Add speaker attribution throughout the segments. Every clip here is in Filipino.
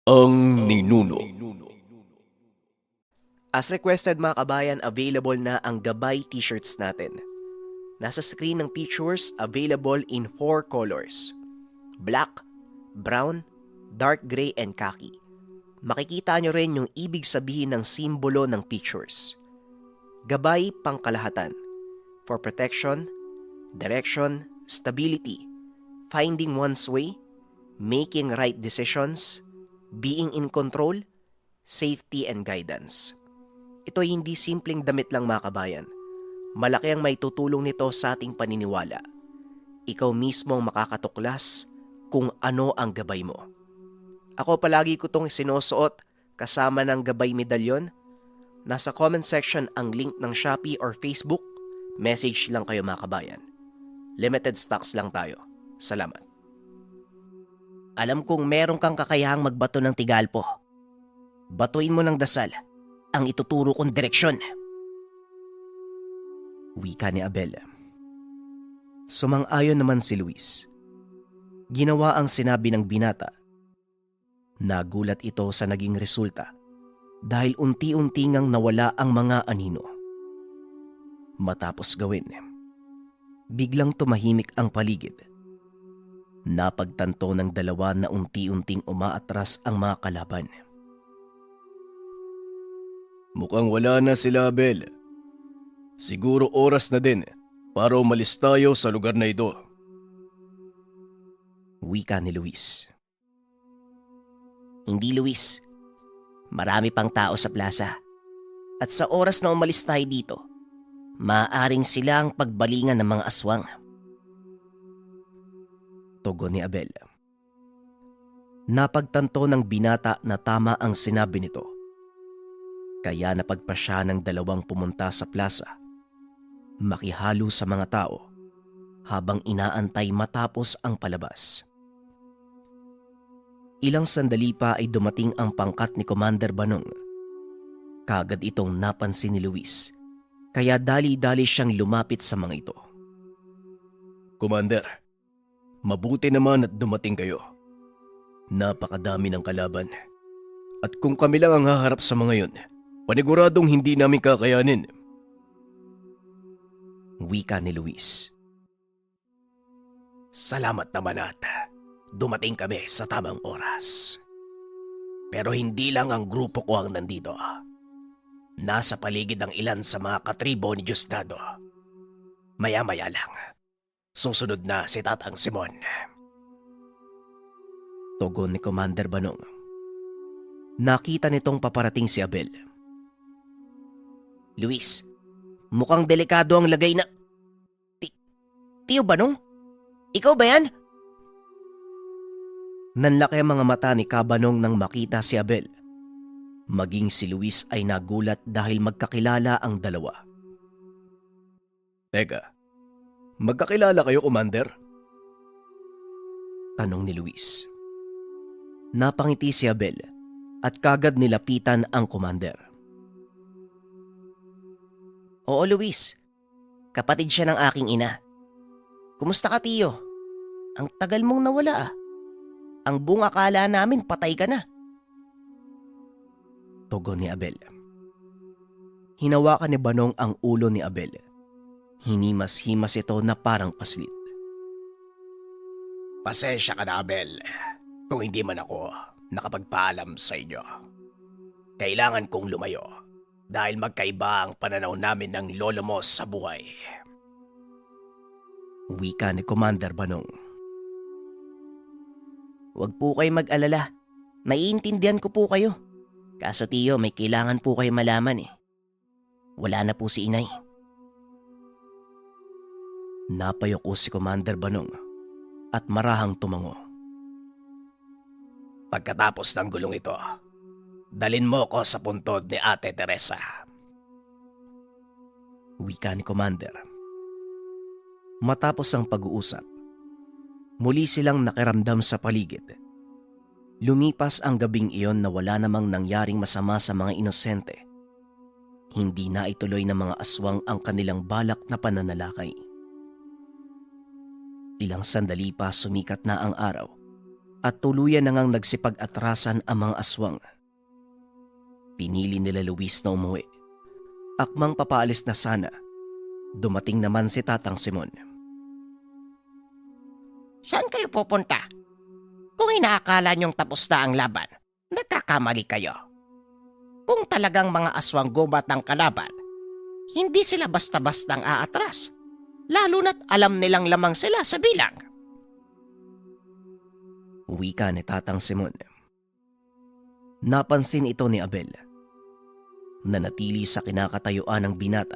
Speaker 1: Ang ninuno.
Speaker 2: As requested mga kabayan, available na ang gabay t-shirts natin. Nasa screen ng pictures, available in 4 colors. Black, brown, dark gray, and khaki. Makikita nyo rin yung ibig sabihin ng simbolo ng pictures. Gabay pangkalahatan. For protection, direction, stability, finding one's way, making right decisions, being in control, safety and guidance. Ito ay hindi simpleng damit lang mga kabayan. Malaki ang may tutulong nito sa ating paniniwala. Ikaw mismo ang makakatuklas kung ano ang gabay mo. Ako palagi ko itong sinusuot kasama ng gabay medalyon. Nasa comment section ang link ng Shopee or Facebook. Message lang kayo mga kabayan. Limited stocks lang tayo. Salamat.
Speaker 3: Alam kong meron kang kakayahang magbato ng Tigalpo. Batuin mo ng dasal ang ituturo kong direksyon.
Speaker 2: Wika ni Abel. Sumang-ayon naman si Luis. Ginawa ang sinabi ng binata. Nagulat ito sa naging resulta dahil unti-unti ngang nawala ang mga anino. Matapos gawin, biglang tumahimik ang paligid. Napagtanto ng dalawa na unti-unting umaatras ang mga kalaban.
Speaker 1: Mukhang wala na sila, Abel. Siguro oras na din para umalis tayo sa lugar na ito.
Speaker 2: Wika ni Luis.
Speaker 3: Hindi, Luis. Marami pang tao sa plaza. At sa oras na umalis tayo dito, maaaring sila ang pagbalingan ng mga aswang.
Speaker 2: Tugon ni Abel. Napagtanto ng binata na tama ang sinabi nito. Kaya napagpasya ng dalawang pumunta sa plaza, makihalo sa mga tao habang inaantay matapos ang palabas. Ilang sandali pa ay dumating ang pangkat ni Commander Banong. Kagad itong napansin ni Luis, kaya dali-dali siyang lumapit sa mga ito.
Speaker 1: Commander, mabuti naman at dumating kayo. Napakadami ng kalaban. At kung kami lang ang haharap sa mga yun, paniguradong hindi namin kakayanin.
Speaker 2: Wika ni Luis.
Speaker 3: Salamat naman at dumating kami sa tamang oras. Pero hindi lang ang grupo ko ang nandito. Nasa paligid ang ilan sa mga katribo ni Diosdado. Maya-maya lang, susunod na si Tatang Simon.
Speaker 2: Tugon ni Commander Banong. Nakita nitong paparating si Abel.
Speaker 3: Luis, mukhang delikado ang lagay na... Tiyo Banong? Ikaw ba yan?
Speaker 2: Nanlaki ang mga mata ni Kabanong nang makita si Abel. Maging si Luis ay nagulat dahil magkakilala ang dalawa.
Speaker 1: Teka, magkakilala kayo, Commander?
Speaker 2: Tanong ni Luis. Napangiti si Abel at kagad nilapitan ang Commander.
Speaker 3: Oo, Luis. Kapatid siya ng aking ina. Kumusta ka, Tiyo? Ang tagal mong nawala ah. Ang buong akala namin patay ka na.
Speaker 2: Tugon ni Abel. Hinawakan ni Banong ang ulo ni Abel. Hinimas-himas ito na parang paslit.
Speaker 3: Pasensya ka na, Abel. Kung hindi man ako nakapagpaalam sa inyo. Kailangan kong lumayo dahil magkaiba ang pananaw namin ng lolo mo sa buhay.
Speaker 2: Wika ni Commander Banong.
Speaker 3: Huwag po kayo mag-alala. Naiintindihan ko po kayo. Kaso Tiyo, may kailangan po kayo malaman eh. Wala na po si inay.
Speaker 2: Napayoko si Commander Banong at marahang tumango.
Speaker 3: Pagkatapos ng gulong ito, dalin mo ko sa puntod ni Ate Teresa.
Speaker 2: Wika ni Commander. Matapos ang pag-uusap, muli silang nakiramdam sa paligid. Lumipas ang gabing iyon na wala namang nangyaring masama sa mga inosente. Hindi na ituloy ng mga aswang ang kanilang balak na pananalakay. Ilang sandali pa sumikat na ang araw at tuluyan na ngang nagsipag-atrasan ang mga aswang. Pinili nila Luis na umuwi. Akmang papaalis na sana, dumating naman si Tatang Simon.
Speaker 3: Saan kayo pupunta? Kung inaakala niyong tapos na ang laban, nagkakamali kayo. Kung talagang mga aswang gubat ang kalaban, hindi sila basta-bastang aatras. Lalo na't alam nilang lamang sila sa bilang.
Speaker 2: Wika ni Tatang Simon. Napansin ito ni Abel. Nanatili sa kinakatayuan ng binata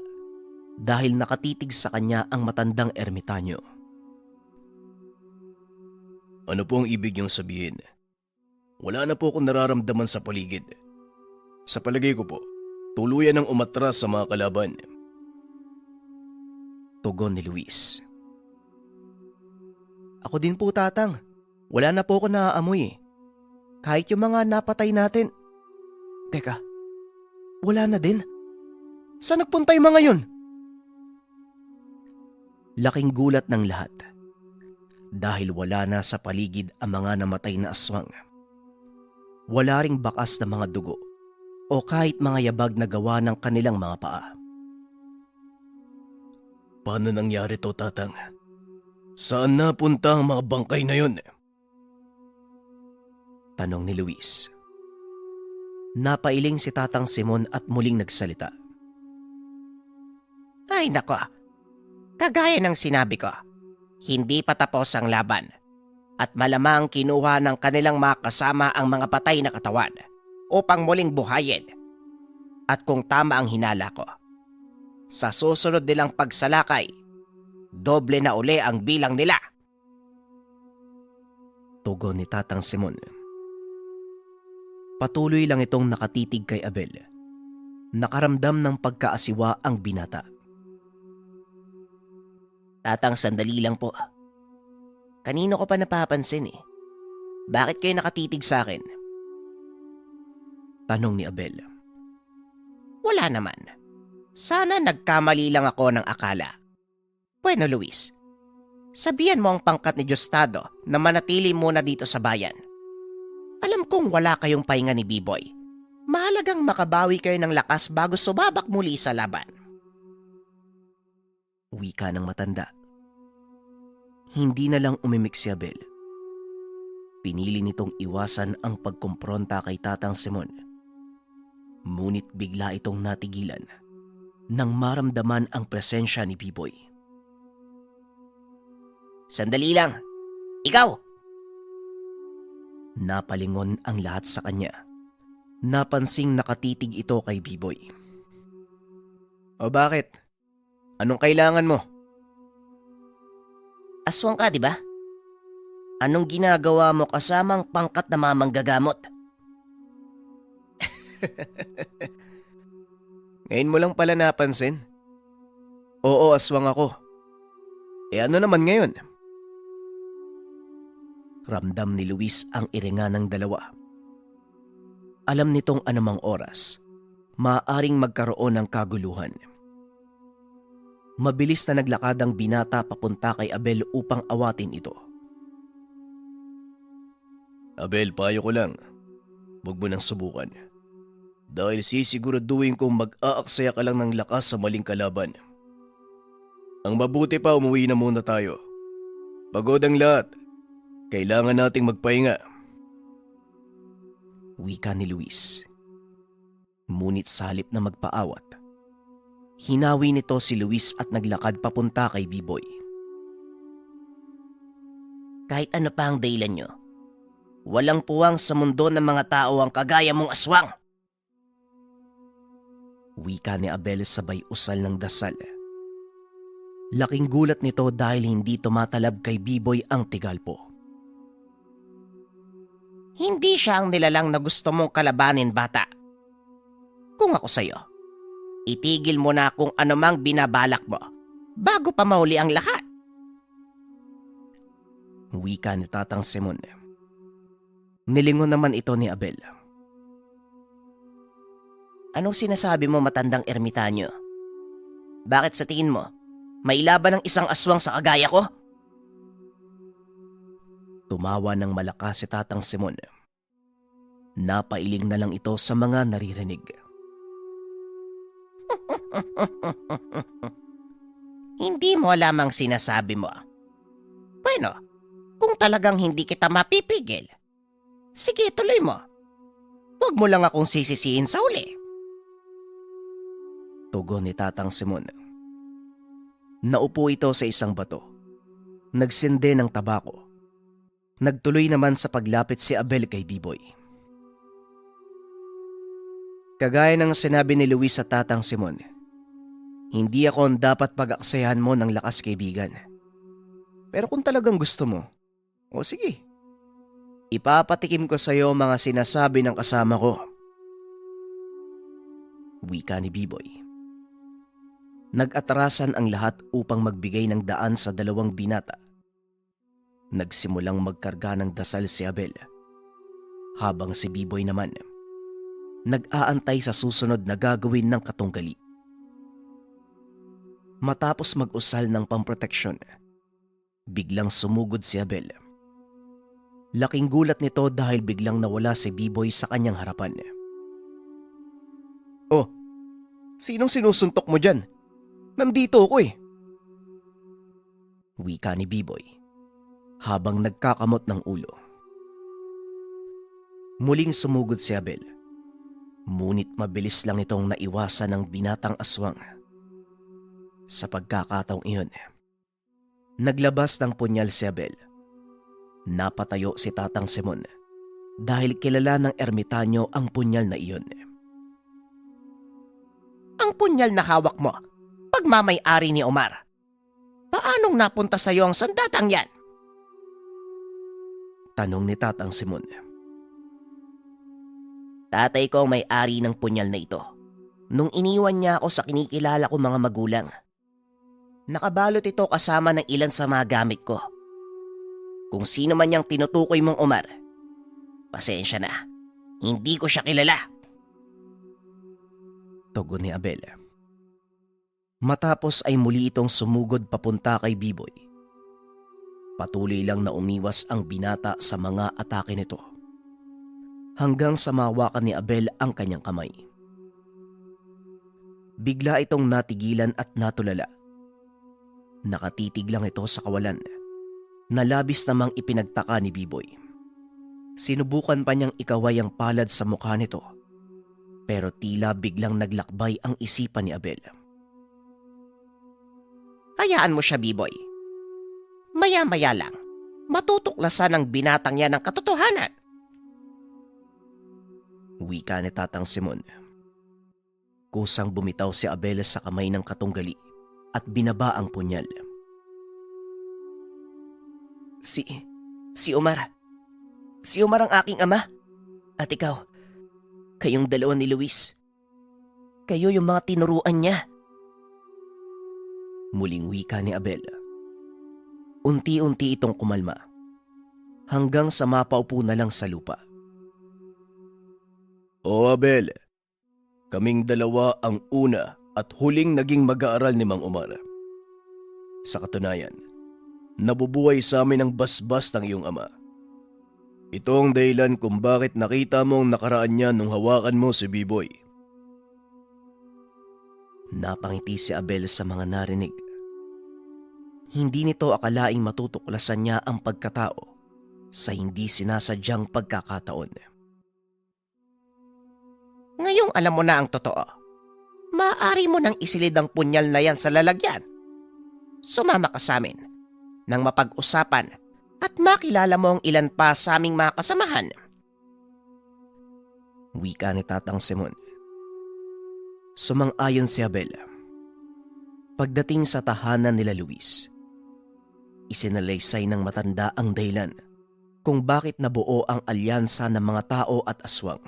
Speaker 2: dahil nakatitig sa kanya ang matandang ermitanyo.
Speaker 1: Ano po ang ibig niyong sabihin? Wala na po akong nararamdaman sa paligid. Sa palagay ko po, tuluyan ang umatras sa mga kalaban.
Speaker 2: Tugon ni Luis. Ako din po, Tatang. Wala na po ako naaamoy eh. Kahit yung mga napatay natin. Teka, wala na din? Saan nagpunta yung mga yun? Laking gulat ng lahat. Dahil wala na sa paligid ang mga namatay na aswang. Wala ring bakas na mga dugo o kahit mga yabag na gawa ng kanilang mga paa.
Speaker 1: Paano nangyari to, Tatang? Saan napunta ang mga bangkay na yun?
Speaker 2: Tanong ni Luis. Napailing si Tatang Simon at muling nagsalita.
Speaker 3: Ay nako, kagaya ng sinabi ko, hindi pa tapos ang laban at malamang kinuha ng kanilang mga kasama ang mga patay na katawan upang muling buhayin. At kung tama ang hinala ko, sa susunod nilang pagsalakay, doble na uli ang bilang nila.
Speaker 2: Tugon ni Tatang Simon. Patuloy lang itong nakatitig kay Abel. Nakaramdam ng pagkaasiwa ang binata.
Speaker 3: Tatang, sandali lang po. Kanino ko pa napapansin eh. Bakit kayo nakatitig sa akin?
Speaker 2: Tanong ni Abel.
Speaker 3: Wala naman. Sana nagkamali lang ako ng akala. Bueno, Luis, sabihan mo ang pangkat ni Diosdado na manatili muna dito sa bayan. Alam kong wala kayong pahinga ni B-Boy. Mahalagang makabawi kayo ng lakas bago sumabak muli sa laban.
Speaker 2: Wika ng matanda. Hindi na lang umimik si Abel. Pinili nitong iwasan ang pagkumpronta kay Tatang Simon. Ngunit bigla itong natigilan nang maramdaman ang presensya ni B-Boy.
Speaker 3: Sandali lang. Ikaw!
Speaker 2: Napalingon ang lahat sa kanya. Napansing nakatitig ito kay B-Boy.
Speaker 1: O bakit? Anong kailangan mo?
Speaker 3: Aswang ka, di ba? Anong ginagawa mo kasamang pangkat na mamanggagamot?
Speaker 1: Ngayon mo lang pala napansin? Oo, aswang ako. Eh ano naman ngayon?
Speaker 2: Ramdam ni Luis ang iringa ng dalawa. Alam nitong anumang oras, maaaring magkaroon ng kaguluhan. Mabilis na naglakad ang binata papunta kay Abel upang awatin ito.
Speaker 1: Abel, payo ko lang. Huwag mo nang subukan. Dahil sisiguraduhin kong mag-aaksaya ka lang ng lakas sa maling kalaban. Ang mabuti pa, umuwi na muna tayo. Pagod ang lahat. Kailangan nating magpahinga.
Speaker 2: Wika ni Luis. Ngunit sa halip na magpaawat, hinawi nito si Luis at naglakad papunta kay B-Boy.
Speaker 3: Kahit ano pa ang dahilan nyo, walang puwang sa mundo ng mga tao ang kagaya mong aswang.
Speaker 2: Wika ni Abel sabay usal ng dasal. Laking gulat nito dahil hindi tumatalab kay B-Boy ang tigalpo.
Speaker 3: Hindi siya ang nilalang na gusto mong kalabanin, bata. Kung ako sa'yo, itigil mo na kung anumang binabalak mo bago pa mahuli ang lahat.
Speaker 2: Wika ni Tatang Simon. Nilingon naman ito ni Abel.
Speaker 3: Anong sinasabi mo, matandang ermitanyo? Bakit sa tingin mo, may laban ng isang aswang sa kagaya ko?
Speaker 2: Tumawa ng malakas si Tatang Simon. Napailing na lang ito sa mga naririnig.
Speaker 3: Hindi mo alam ang sinasabi mo. Bueno, kung talagang hindi kita mapipigil, sige tuloy mo. Huwag mo lang akong sisisihin sa uli.
Speaker 2: Tugon ni Tatang Simon. Naupo ito sa isang bato. Nagsindi ng tabako. Nagtuloy naman sa paglapit si Abel kay Biboy. Kagaya ng sinabi ni Luis sa Tatang Simon, hindi ako ang dapat pag-aksayahan mo ng lakas, kaibigan. Pero kung talagang gusto mo, o sige. Ipapatikim ko sa iyo mga sinasabi ng kasama ko. Wika ni Biboy. Nag-atrasan ang lahat upang magbigay ng daan sa dalawang binata. Nagsimulang magkarga ng dasal si Abel, habang si Biboy naman nag-aantay sa susunod na gagawin ng katunggali. Matapos mag-usal ng pamproteksyon, biglang sumugod si Abel. Laking gulat nito dahil biglang nawala si Biboy sa kanyang harapan. Oh, sinong sinusuntok mo dyan? Nandito ako eh. Wika ni Biboy habang nagkakamot ng ulo. Muling sumugod si Abel. Ngunit mabilis lang itong naiwasan ng binatang aswang. Sa pagkakataong iyon, naglabas ng punyal si Abel. Napatayo si Tatang Simon dahil kilala ng ermitanyo ang punyal na iyon.
Speaker 3: Ang punyal na hawak mo, pagmamay-ari ni Omar. Paanong napunta sa iyo ang sandatang yan?
Speaker 2: Tanong ni Tatang Simon.
Speaker 3: Tatay ko ang may-ari ng punyal na ito. Nung iniwan niya ako sa kinikilala ko mga magulang. Nakabalot ito kasama ng ilan sa mga gamit ko. Kung sino man niyang tinutukoy mong Omar, pasensya na, hindi ko siya kilala.
Speaker 2: Tugon ni Abel. Matapos ay muli itong sumugod papunta kay Biboy. Patuloy lang na umiwas ang binata sa mga atake nito, hanggang sa mawakan ni Abel ang kanyang kamay. Bigla itong natigilan at natulala. Nakatitig lang ito sa kawalan na labis namang ipinagtaka ni Biboy. Sinubukan pa niyang ikaway ang palad sa mukha nito, pero tila biglang naglakbay ang isipan ni Abel.
Speaker 3: Hayaan mo siya, Biboy. Maya-maya lang, matutuklasan ng binatang yan ng katotohanan.
Speaker 2: Wika ni Tatang Simon. Kusang bumitaw si Abel sa kamay ng katunggali at binaba ang punyal.
Speaker 3: Si Omar. Si Omar ang aking ama. At ikaw, kayong dalawa ni Luis. Kayo yung mga tinuruan niya.
Speaker 2: Muling wika ni Abel. Unti-unti itong kumalma, hanggang sa mapaupo na lang sa lupa. O Abel, kaming dalawa ang una at huling naging mag-aaral ni Mang Omar. Sa katunayan, nabubuhay sa amin ang basbas ng iyong ama. Ito ang dahilan kung bakit nakita mo ang nakaraan niya nung hawakan mo si Biboy. Napangiti si Abel sa mga narinig. Hindi nito akalaing matutuklasan niya ang pagkatao sa hindi sinasadyang pagkakataon.
Speaker 3: Ngayong alam mo na ang totoo, maaari mo nang isilid ang punyal na yan sa lalagyan. Sumama ka sa amin nang mapag-usapan at makilala mo ang ilan pa sa aming mga kasamahan.
Speaker 2: Wika ni Tatang Simon. Sumang-ayon si Abel. Pagdating sa tahanan nila Luis, isinalaysay ng matanda ang dahilan kung bakit nabuo ang alyansa ng mga tao at aswang.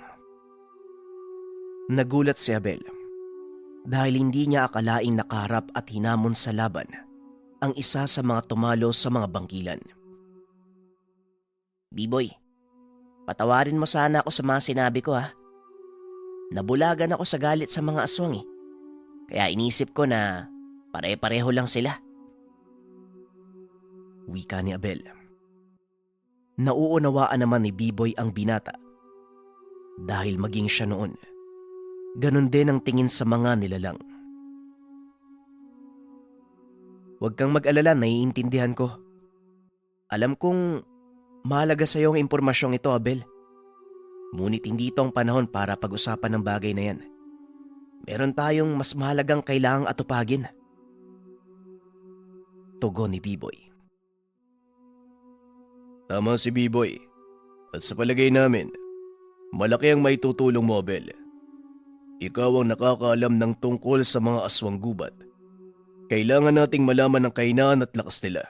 Speaker 2: Nagulat si Abel dahil hindi niya akalaing nakaharap at hinamon sa laban ang isa sa mga tumalo sa mga bangkilan.
Speaker 3: Biboy, patawarin mo sana ako sa mga sinabi ko ha. Nabulagan ako sa galit sa mga aswang eh. Kaya inisip ko na pare-pareho lang sila.
Speaker 2: Wika ni Abel. Nauunawaan naman ni Biboy ang binata. Dahil maging siya noon, ganun din ang tingin sa mga nilalang. Huwag kang mag-alala, naiintindihan ko. Alam kong mahalaga sa iyo ang impormasyong ito, Abel. Ngunit hindi ito ang panahon para pag-usapan ng bagay na yan. Meron tayong mas mahalagang kailangang atupagin. Tugon ni Biboy.
Speaker 1: Tama si Biboy. At sa palagay namin, malaki ang maitutulong mo, Abel. Ikaw ang nakakaalam ng tungkol sa mga aswang gubat. Kailangan nating malaman ang kahinaan at lakas nila.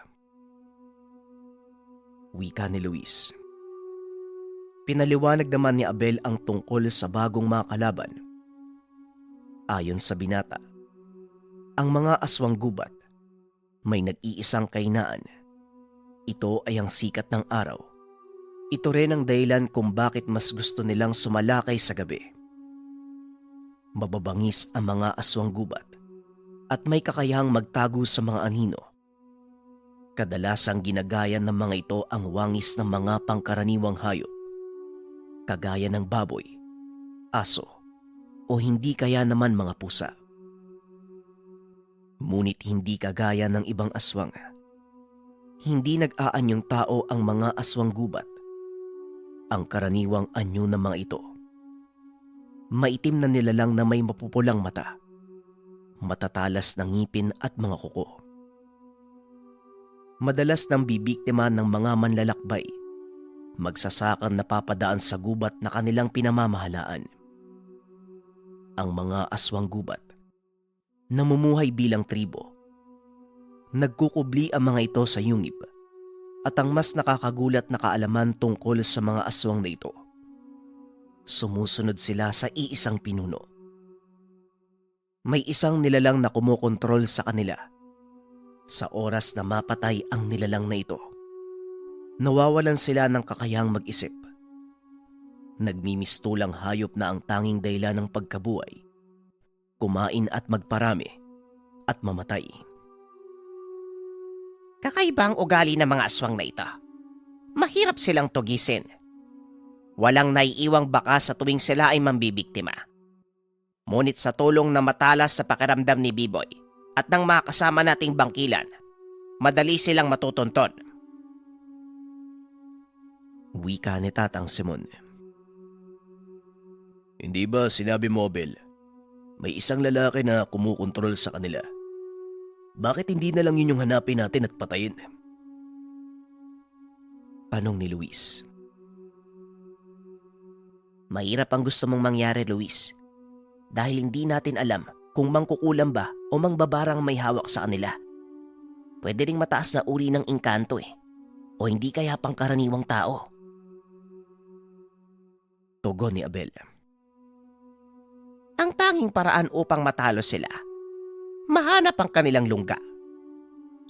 Speaker 2: Wika ni Luis. Pinaliwanag naman ni Abel ang tungkol sa bagong mga kalaban. Ayon sa binata, ang mga aswang gubat may nag-iisang kahinaan. Ito ay ang sikat ng araw. Ito rin ang dahilan kung bakit mas gusto nilang sumalakay sa gabi. Mababangis ang mga aswang gubat at may kakayahang magtago sa mga anino. Kadalasang ginagaya ng mga ito ang wangis ng mga pangkaraniwang hayop, kagaya ng baboy, aso, o hindi kaya naman mga pusa. Ngunit hindi kagaya ng ibang aswang. Hindi nag-aanyong tao ang mga aswang gubat. Ang karaniwang anyo ng mga ito, maitim na nilalang na may mapupulang mata, matatalas na ngipin at mga kuko. Madalas nang bibiktima ng mga manlalakbay, magsasakang napapadaan sa gubat na kanilang pinamamahalaan. Ang mga aswang gubat, namumuhay bilang tribo. Nagkukubli ang mga ito sa yungib at ang mas nakakagulat na kaalaman tungkol sa mga aswang na ito. Sumusunod sila sa iisang pinuno. May isang nilalang na kumokontrol sa kanila. Sa oras na mapatay ang nilalang na ito, nawawalan sila ng kakayahang mag-isip. Nagmimistulang hayop na ang tanging dahilan ng pagkabuhay, kumain at magparami at mamatay.
Speaker 3: Kakaiba ang ugali ng mga aswang na ito. Mahirap silang tugisin. Walang naiiwang baka sa tuwing sila ay mambibiktima. Ngunit sa tulong na matalas sa pakiramdam ni Biboy at ng mga kasama nating bangkilan, madali silang matutunton.
Speaker 2: Wika ni Tatang Simon.
Speaker 1: Hindi ba sinabi mo, Abel, may isang lalaki na kumukontrol sa kanila? Bakit hindi na lang yun yung hanapin natin at patayin?
Speaker 2: Tanong ni Luis.
Speaker 3: Mahirap ang gusto mong mangyari, Luis. Dahil hindi natin alam kung mangkukulam ba o mangbabarang may hawak sa kanila. Pwede ring mataas na uri ng engkanto o hindi kaya pangkaraniwang tao.
Speaker 2: Tugon ni Abel.
Speaker 3: Ang tanging paraan upang matalo sila, mahanap ang kanilang lungga.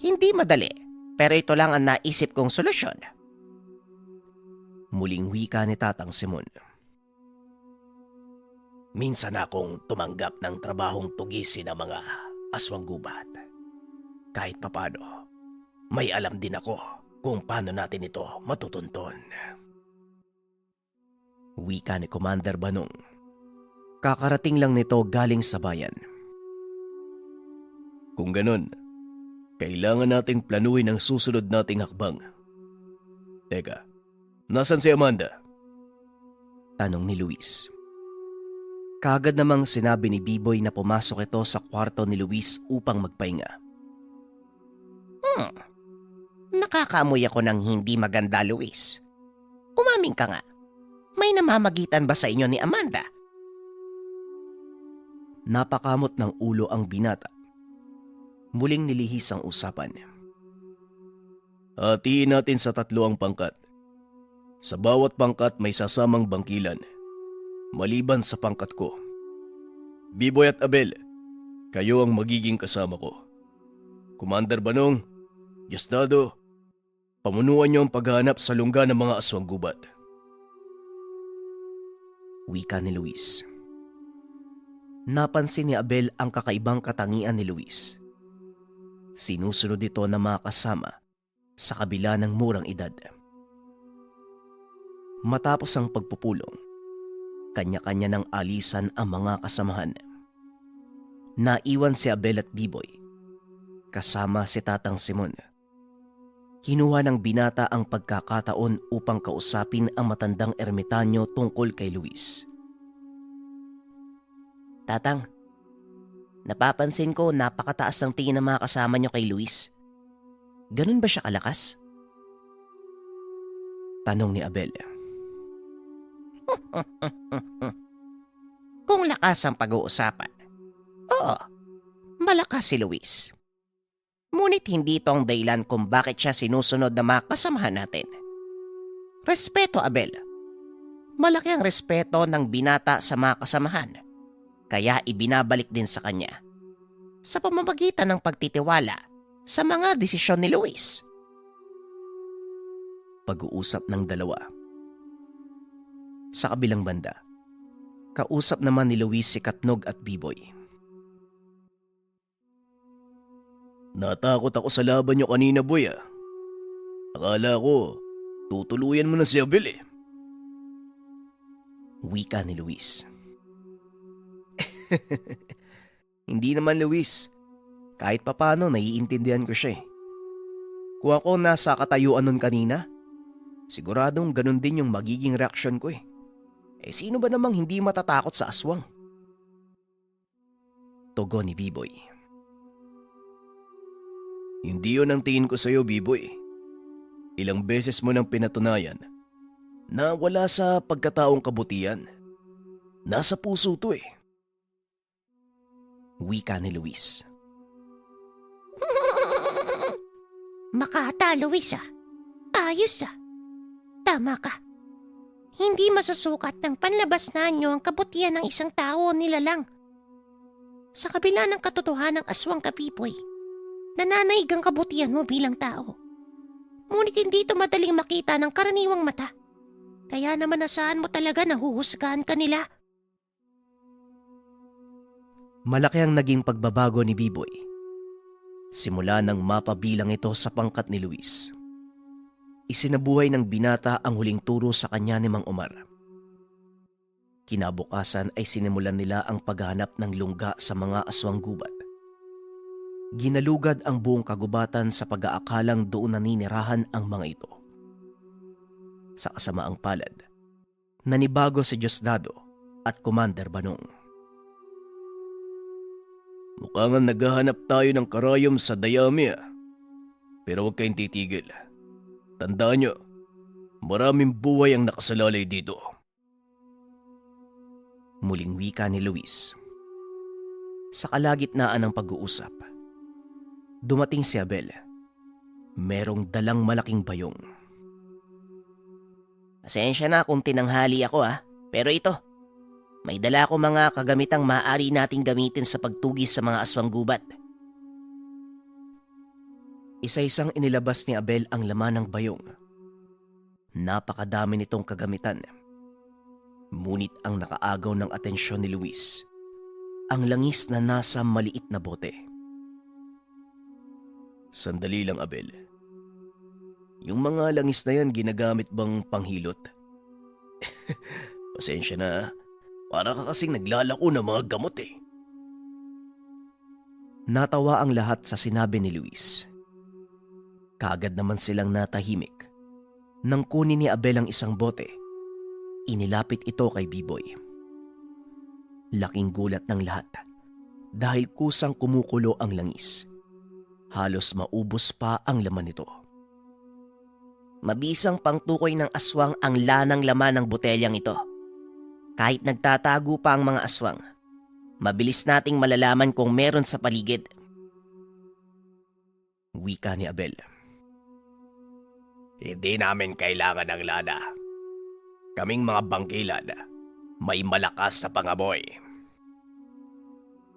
Speaker 3: Hindi madali, pero ito lang ang naisip kong solusyon.
Speaker 2: Muling wika ni Tatang Simon.
Speaker 3: Minsan akong tumanggap ng trabahong tugisin ng mga aswang gubat. Kahit papano, may alam din ako kung paano natin ito matutunton.
Speaker 2: Wika ni Commander Banong. Kakarating lang nito galing sa bayan.
Speaker 1: Kung ganun, kailangan nating planuhin ang susunod nating hakbang. Teka, nasan si Amanda?
Speaker 2: Tanong ni Luis. Kaagad namang sinabi ni Biboy na pumasok ito sa kwarto ni Luis upang magpahinga.
Speaker 3: Nakakaamoy ako ng hindi maganda, Luis. Umaming ka nga. May namamagitan ba sa inyo ni Amanda?
Speaker 2: Napakamot ng ulo ang binata. Muling nilihis ang usapan.
Speaker 1: Hatiin natin sa 3 ang pangkat. Sa bawat pangkat may sasamang bangkilan, maliban sa pangkat ko. Biboy at Abel, kayo ang magiging kasama ko. Commander Banong, Diosdado, pamunuan niyo ang paghahanap sa lungga ng mga aswang gubat.
Speaker 2: Wika ni Luis. Napansin ni Abel ang kakaibang katangian ni Luis. Sinusunod ito ng mga kasama sa kabila ng murang edad. Matapos ang pagpupulong, kanya-kanya ng alisan ang mga kasamahan. Naiwan si Abel at Biboy, kasama si Tatang Simon. Kinuha ng binata ang pagkakataon upang kausapin ang matandang ermitanyo tungkol kay Luis. Tatang, napapansin ko napakataas ng tingin ng mga kasama niyo kay Luis. Ganun ba siya kalakas? Tanong ni Abel. Kung lakas ang pag-uusapan, oo, malakas si Luis. Ngunit hindi ito ang dahilan kung bakit siya sinusunod na mga kasamahan natin. Respeto, Abel. Malaki ang respeto ng binata sa mga kasamahan, kaya ibinabalik din sa kanya sa pamamagitan ng pagtitiwala sa mga desisyon ni Luis. Pag-uusap ng dalawa. Sa kabilang banda, kausap naman ni Luis si Katnog at Biboy.
Speaker 1: Natakot ako sa laban niyo kanina, boy. Akala ko, tutuluyan mo na si Abel eh.
Speaker 2: Wika ni Luis.
Speaker 1: Hindi naman, Luis. Kahit papano, naiintindihan ko siya eh. Kung ako nasa katayuan nun kanina, siguradong ganun din yung magiging reaksyon ko eh. Sino ba namang hindi matatakot sa aswang?
Speaker 2: Tugon ni Biboy.
Speaker 1: Hindi yun ang tingin ko sa'yo, Biboy. Ilang beses mo nang pinatunayan na wala sa pagkataong kabutihan. Nasa puso to eh.
Speaker 2: Wika ni Luis.
Speaker 4: Makata, Luis ah. Ayos ah. Tama ka. Hindi masusukat ng panlabas na nyo ang kabutihan ng isang tao nila lang. Sa kabila ng katotohanan ng aswang kapipoy, nananaig ang kabutihan mo bilang tao. Ngunit hindi ito madaling makita ng karaniwang mata. Kaya naman nasaan mo talaga nahuhusgahan ka nila.
Speaker 2: Malaki ang naging pagbabago ni Biboy. Simula nang mapabilang ito sa pangkat ni Luis. Isinabuhay ng binata ang huling turo sa kanya ni Mang Omar. Kinabukasan ay sinimulan nila ang paghanap ng lungga sa mga aswang gubat. Ginalugad ang buong kagubatan sa pag-aakalang doon naninirahan ang mga ito. Sa kasamaang palad, nanibago si Diosdado at Commander Banong.
Speaker 1: Mukhang naghahanap tayo ng karayom sa dayami ah. Pero huwag kayong titigil. Tandaan nyo, maraming buhay ang nakasalalay dito.
Speaker 2: Muling wika ni Luis. Sa kalagitnaan ng pag-uusap, dumating si Abel. Merong dalang malaking bayong. Pasensya na kung tinanghali ako pero ito, may dala ko mga kagamitang maaari nating gamitin sa pagtugis sa mga aswang gubat. Isa-isang inilabas ni Abel ang laman ng bayong. Napakadami nitong kagamitan. Ngunit ang nakaagaw ng atensyon ni Luis, ang langis na nasa maliit na bote.
Speaker 1: Sandali lang, Abel. Yung mga langis na yan ginagamit bang panghilot? Pasensya na, para ka kasing naglalako ng mga gamot eh.
Speaker 2: Natawa ang lahat sa sinabi ni Luis. Kaagad naman silang natahimik. Nang kunin ni Abel ang isang bote, inilapit ito kay Biboy. Laking gulat ng lahat dahil kusang kumukulo ang langis. Halos maubos pa ang laman nito. Mabisang pangtukoy ng aswang ang lanang laman ng botelyang ito. Kahit nagtatago pa ang mga aswang, mabilis nating malalaman kung meron sa paligid. Wika ni Abel.
Speaker 3: Hindi namin kailangan ng lana. Kaming mga bangkilan, may malakas na pangamoy.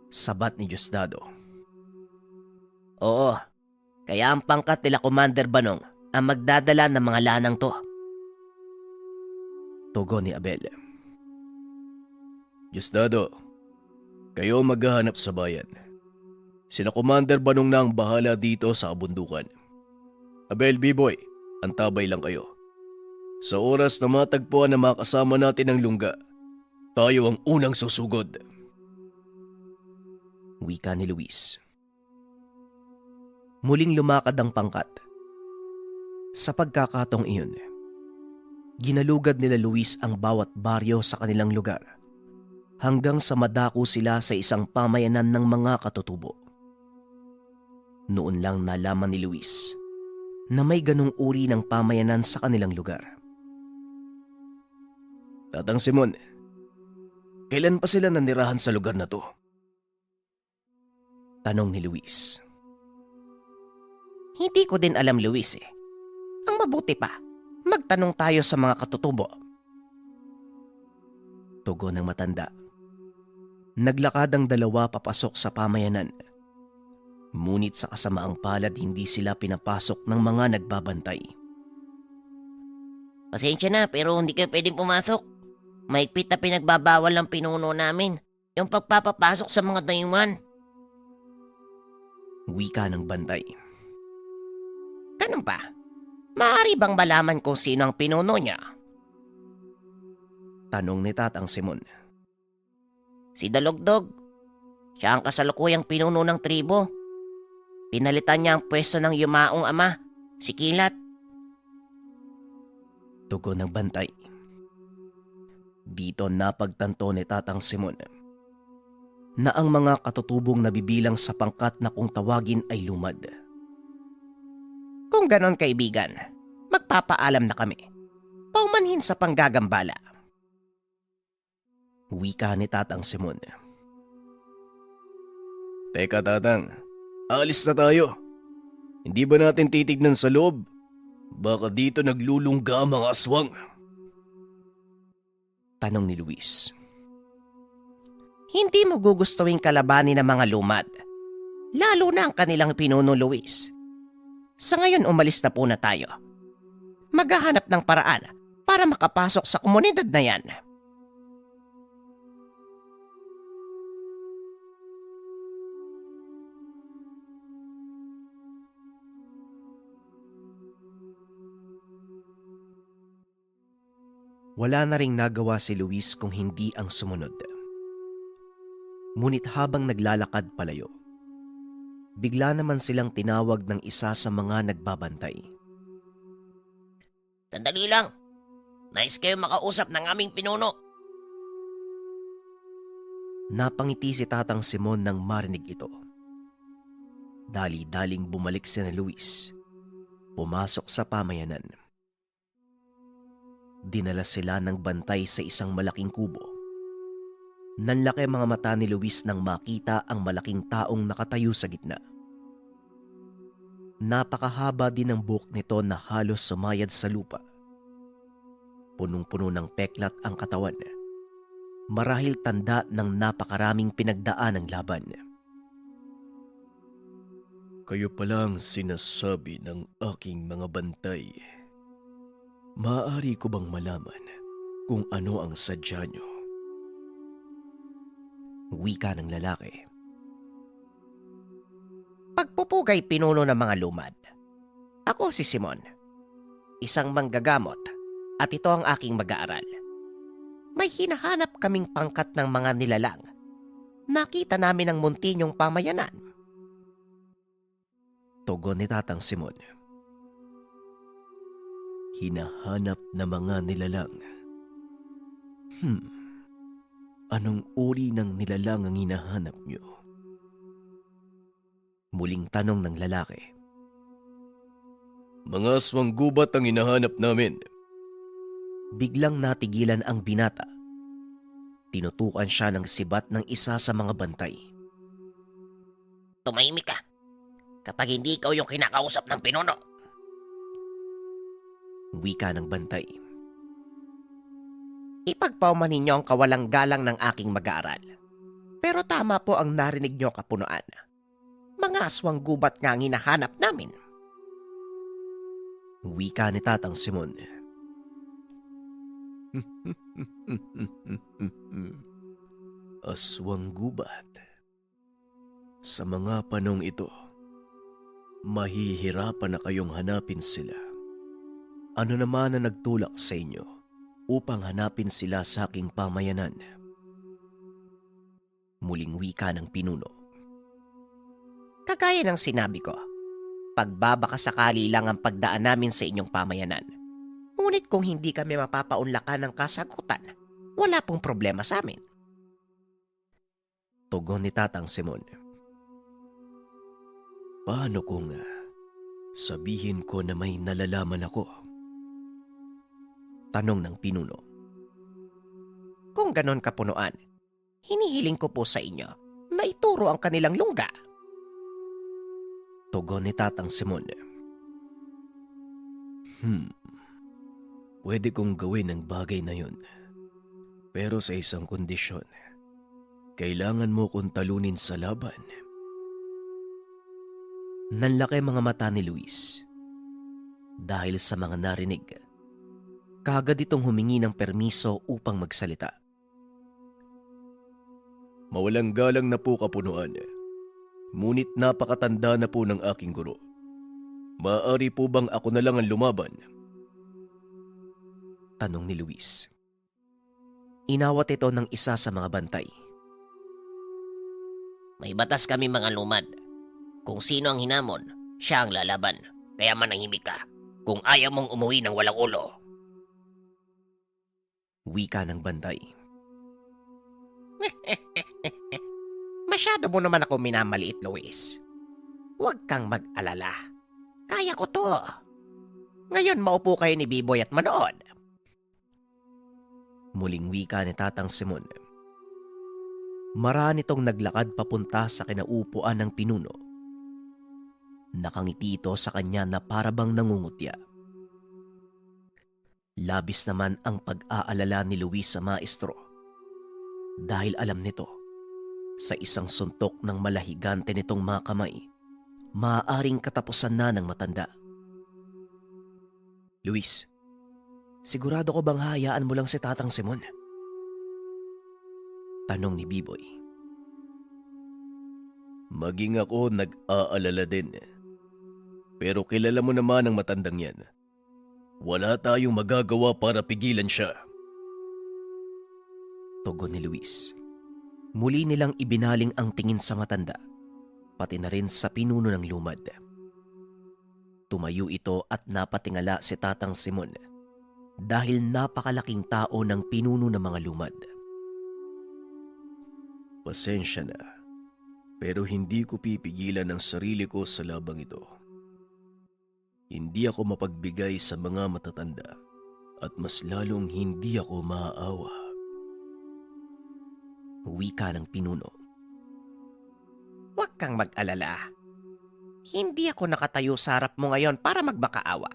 Speaker 2: Sabat ni Diosdado. Oo, kaya ang pangkat nila Commander Banong ang magdadala ng mga lanang to. Tugon ni Abel.
Speaker 1: Diosdado, kayo maghahanap sa bayan. Sina Commander Banong na ang bahala dito sa kabundukan. Abel, Biboy, antabay lang kayo. Sa oras na matagpuan na mga kasama natin ang lungga, tayo ang unang susugod.
Speaker 2: Wika ni Luis. Muling lumakad ang pangkat. Sa pagkakataong iyon, ginalugad nila Luis ang bawat baryo sa kanilang lugar hanggang sa madako sila sa isang pamayanan ng mga katutubo. Noon lang nalaman ni Luis na may ganong uri ng pamayanan sa kanilang lugar.
Speaker 1: Tatang Simon, kailan pa sila nanirahan sa lugar na to?
Speaker 2: Tanong ni Luis. Hindi ko din alam, Luis eh. Ang mabuti pa, magtanong tayo sa mga katutubo. Tugon ng matanda. Naglakad ang dalawa papasok sa pamayanan. Ngunit sa kasamaang palad hindi sila pinapasok ng mga nagbabantay.
Speaker 5: Pasensya na pero hindi kayo pwedeng pumasok. Mahigpit na pinagbabawal ng pinuno namin yung pagpapapasok sa mga dayuhan.
Speaker 2: Wika ng bantay. Ganun ba? Maaari bang malaman kung sino ang pinuno niya? Tanong ni Tatang Simon.
Speaker 5: Si Dalugdog, siya ang kasalukuyang pinuno ng tribo. Pinalitan niya ang pwesto ng yumaong ama, si Kilat.
Speaker 2: Tugon ng bantay. Dito napagtanto ni Tatang Simon na ang mga katutubong nabibilang sa pangkat na kung tawagin ay lumad. Kung ganon kaibigan, magpapaalam na kami. Paumanhin sa panggagambala. Wika ni Tatang Simon.
Speaker 1: Teka tatang, alis na tayo. Hindi ba natin titignan sa loob? Baka dito naglulungga ang mga aswang.
Speaker 2: Tanong ni Luis. Hindi mo gugustuhin kalabanin ng mga lumad. Lalo na ang kanilang pinuno, Luis. Sa ngayon umalis na po na tayo. Maghahanap ng paraan para makapasok sa komunidad na yan. Wala na ring nagawa si Luis kung hindi ang sumunod. Ngunit habang naglalakad palayo, bigla naman silang tinawag ng isa sa mga nagbabantay.
Speaker 5: Sandali lang. Nais kayo makausap ng aming pinuno.
Speaker 2: Napangiti si Tatang Simon nang marinig ito. Dali-daling bumalik si Luis. Pumasok sa pamayanan. Dinala sila ng bantay sa isang malaking kubo. Nanlaki mga mata ni Luis nang makita ang malaking taong nakatayo sa gitna. Napakahaba din ang buhok nito na halos sumayad sa lupa. Punong-puno ng peklat ang katawan. Marahil tanda ng napakaraming pinagdaan ng laban.
Speaker 1: Kayo palang sinasabi ng aking mga bantay. Maaari ko bang malaman kung ano ang sadya nyo?
Speaker 2: Wika ng lalaki. Pagpupugay pinuno ng mga lumad. Ako si Simon, isang manggagamot at ito ang aking mag-aaral. May hinahanap kaming pangkat ng mga nilalang. Nakita namin ang muntinyong pamayanan. Tugon ni Tatang Simon. Hinahanap na mga nilalang. Anong uri ng nilalang ang hinahanap nyo? Muling tanong ng lalaki.
Speaker 1: Mga aswang gubat ang hinahanap namin.
Speaker 2: Biglang natigilan ang binata. Tinutukan siya ng sibat ng isa sa mga bantay.
Speaker 5: Tumahimik ka. Kapag hindi ikaw yung kinakausap ng pinuno.
Speaker 2: Wika ng bantay. Ipagpauman ninyo ang kawalang galang ng aking mag-aaral. Pero tama po ang narinig nyo, kapunuan. Mga aswang gubat nga ang hinahanap namin. Wika ni Tatang Simon.
Speaker 1: Aswang gubat. Sa mga panong ito, mahihirapan na kayong hanapin sila. Ano naman ang nagtulak sa inyo upang hanapin sila sa aking pamayanan? Muling wika ng pinuno.
Speaker 2: Kagaya ng sinabi ko, pagbabakasakali lang ang pagdaan namin sa inyong pamayanan. Ngunit kung hindi kami mapapaunlakan ng kasagutan, wala pong problema sa amin.
Speaker 1: Tugon ni Tatang Simon. Paano kung sabihin ko na may nalalaman ako? Tanong ng pinuno.
Speaker 2: Kung ganon kapunuan, hinihiling ko po sa inyo na ituro ang kanilang lungga.
Speaker 1: Tugon ni Tatang Simon. Pwede kong gawin ang bagay na yun. Pero sa isang kondisyon. Kailangan mo kong talunin sa laban. Nanlaki mga mata ni Luis. Dahil sa mga narinig, kaagad itong humingi ng permiso upang magsalita. Mawalang galang na po, kapunuan. Ngunit napakatanda na po ng aking guro. Maaari po bang ako na lang ang lumaban? Tanong ni Luis. Inawat ito ng isa sa mga bantay.
Speaker 5: May batas kami mga lumad. Kung sino ang hinamon, siya ang lalaban. Kaya manahimik ka kung ayaw mong umuwi ng walang ulo.
Speaker 1: Wika ng bantay.
Speaker 2: Masyado mo naman ako minamaliit, Luis. Huwag kang mag-alala. Kaya ko to. Ngayon maupo kayo ni Biboy at manood.
Speaker 1: Muling wika ni Tatang Simon. Maraan itong naglakad papunta sa kinaupuan ng pinuno. Nakangiti ito sa kanya na parabang nangungutya. Labis naman ang pag-aalala ni Luis sa maestro. Dahil alam nito, sa isang suntok ng malahigante nitong mga kamay, maaaring katapusan na ng matanda. Luis, sigurado ko bang hayaan mo lang si Tatang Simon? Tanong ni Biboy. Maging ako nag-aalala din. Pero kilala mo naman ang matandang yan. Wala tayong magagawa para pigilan siya. Tugon ni Luis. Muli nilang ibinaling ang tingin sa matanda, pati na rin sa pinuno ng lumad. Tumayo ito at napatingala si Tatang Simon dahil napakalaking tao ng pinuno ng mga lumad. Pasensya na, pero hindi ko pipigilan ang sarili ko sa labang ito. Hindi ako mapagbigay sa mga matatanda at mas lalong hindi ako maaawa. Wika ng pinuno.
Speaker 2: Huwag kang mag-alala. Hindi ako nakatayo sa harap mo ngayon para magbakaawa.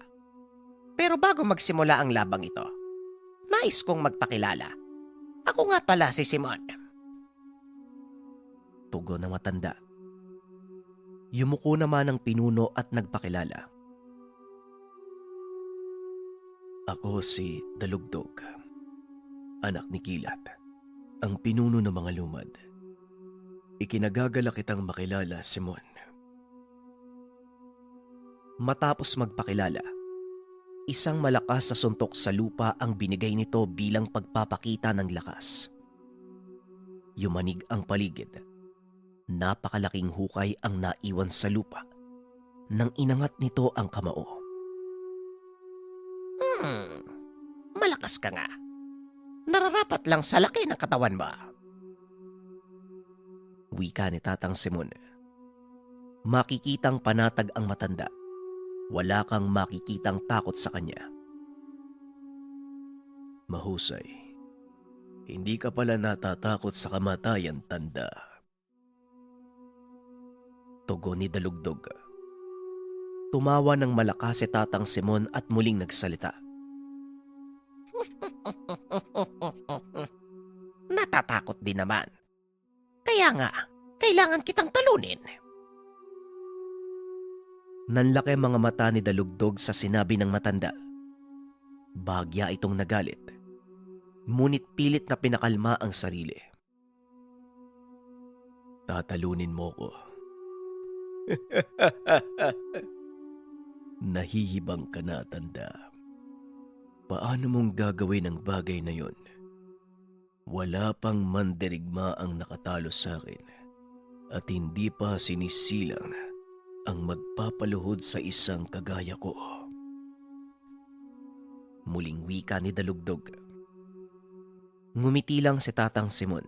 Speaker 2: Pero bago magsimula ang labang ito, nais kong magpakilala. Ako nga pala si Simon.
Speaker 1: Tugon ng matanda. Yumuko naman ang pinuno at nagpakilala. Ako si Dalugdog, anak ni Kilat, ang pinuno ng mga lumad. Ikinagagala kitang makilala, Simon. Matapos magpakilala, isang malakas na suntok sa lupa ang binigay nito bilang pagpapakita ng lakas. Yumanig ang paligid. Napakalaking hukay ang naiwan sa lupa nang inangat nito ang kamao.
Speaker 2: Malakas ka nga. Nararapat lang sa laki ng katawan mo.
Speaker 1: Wika ni Tatang Simon. Makikitang panatag ang matanda. Wala kang makikitang takot sa kanya. Mahusay. Hindi ka pala natatakot sa kamatayan, tanda. Tugon ni Dalugdog. Tumawa ng malakas si Tatang Simon at muling nagsalita.
Speaker 2: Natatakot din naman. Kaya nga, kailangan kitang talunin.
Speaker 1: Nanlaki mga mata ni Dalugdog sa sinabi ng matanda. Bagya itong nagalit. Ngunit pilit na pinakalma ang sarili. Tatalunin mo ko. Nahihibang ka na, tanda. Paano mong gagawin ang bagay na yon? Wala pang mandirigma ang nakatalo sa akin at hindi pa sinisilang ang magpapaluhod sa isang kagaya ko.
Speaker 2: Muling wika ni Dalugdog. Ngumiti lang si Tatang Simon.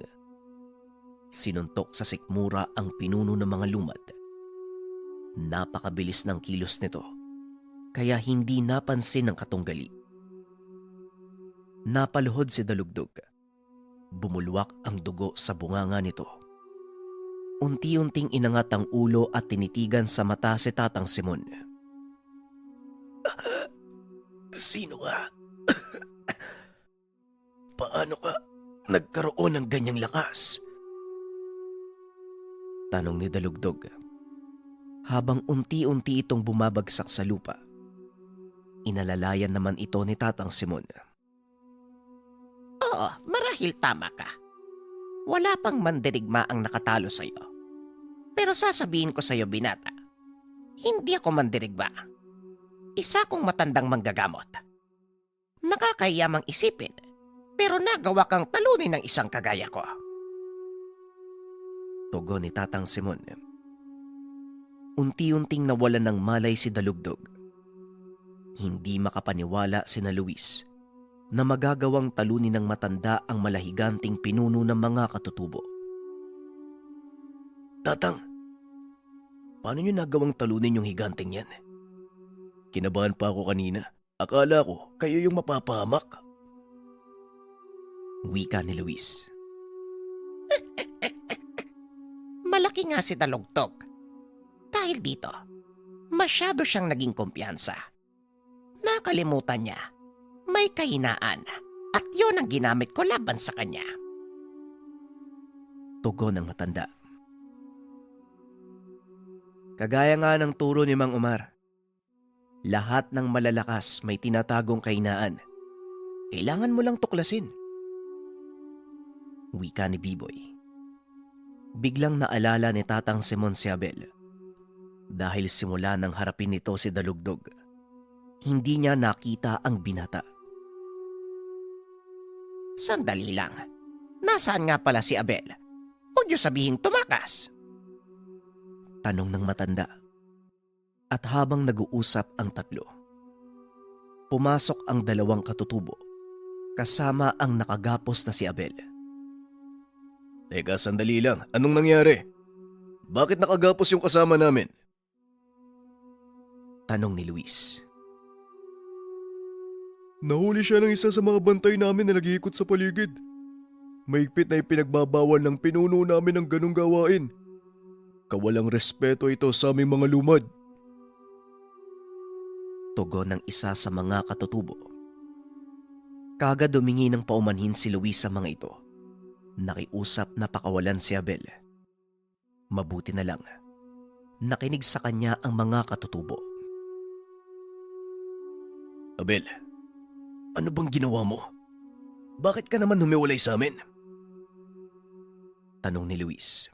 Speaker 2: Sinuntok sa sikmura ang pinuno ng mga lumad. Napakabilis ng kilos nito, kaya hindi napansin ng katunggali. Napaluhod si Dalugdog. Bumulwak ang dugo sa bunganga nito. Unti-unting inangat ang ulo at tinitigan sa mata si Tatang Simon.
Speaker 1: Sino ka? Paano ka nagkaroon ng ganyang lakas?
Speaker 2: Tanong ni Dalugdog. Habang unti-unti itong bumabagsak sa lupa, inalalayan naman ito ni Tatang Simon.
Speaker 5: Oo, marahil tama ka. Wala pang mandirigma ang nakatalo sa'yo. Pero sasabihin ko sa'yo, binata, hindi ako mandirigma. Isa akong matandang manggagamot. Nakakahiya mang isipin, pero nagawa kang talunin ng isang kagaya ko.
Speaker 2: Tugon ni Tatang Simon. Unti-unting nawalan ng malay si Dalugdog. Hindi makapaniwala si na Luis na magagawang talunin ng matanda ang malahiganting pinuno ng mga katutubo.
Speaker 1: Tatang, paano nyo nagawang talunin yung higanting yan? Kinabahan pa ako kanina. Akala ko kayo yung mapapahamak.
Speaker 2: Wika ni Luis.
Speaker 5: Malaki nga si Dalugtog. Dahil dito, masyado siyang naging kumpiyansa. Nakalimutan niya, may kahinaan at yon ang ginamit ko laban sa kanya.
Speaker 2: Tugon ng matanda. Kagaya nga ng turo ni Mang Omar, lahat ng malalakas may tinatagong kahinaan. Kailangan mo lang tuklasin. Wika ni Biboy. Biglang naalala ni Tatang Simon si Abel. Dahil simula nang harapin nito si Dalugdog, hindi niya nakita ang binata.
Speaker 5: Sandali lang. Nasaan nga pala si Abel? Huwag niyo sabihing tumakas.
Speaker 2: Tanong ng matanda. At habang nag-uusap ang tatlo, pumasok ang dalawang katutubo kasama ang nakagapos na si Abel.
Speaker 1: Teka, sandali lang. Anong nangyari? Bakit nakagapos yung kasama namin?
Speaker 2: Tanong ni Luis.
Speaker 1: Nahuli siya ng isa sa mga bantay namin na nag-iikot sa paligid. Mahigpit na ipinagbabawal ng pinuno namin ang ganong gawain. Kawalang respeto ito sa aming mga lumad.
Speaker 2: Tugon ng isa sa mga katutubo. Kaga dumingi ng paumanhin si Luis sa mga ito. Nakiusap na pakawalan si Abel. Mabuti na lang, nakinig sa kanya ang mga katutubo.
Speaker 1: Abel, ano bang ginawa mo? Bakit ka naman humiwalay sa amin?
Speaker 2: Tanong ni Luis.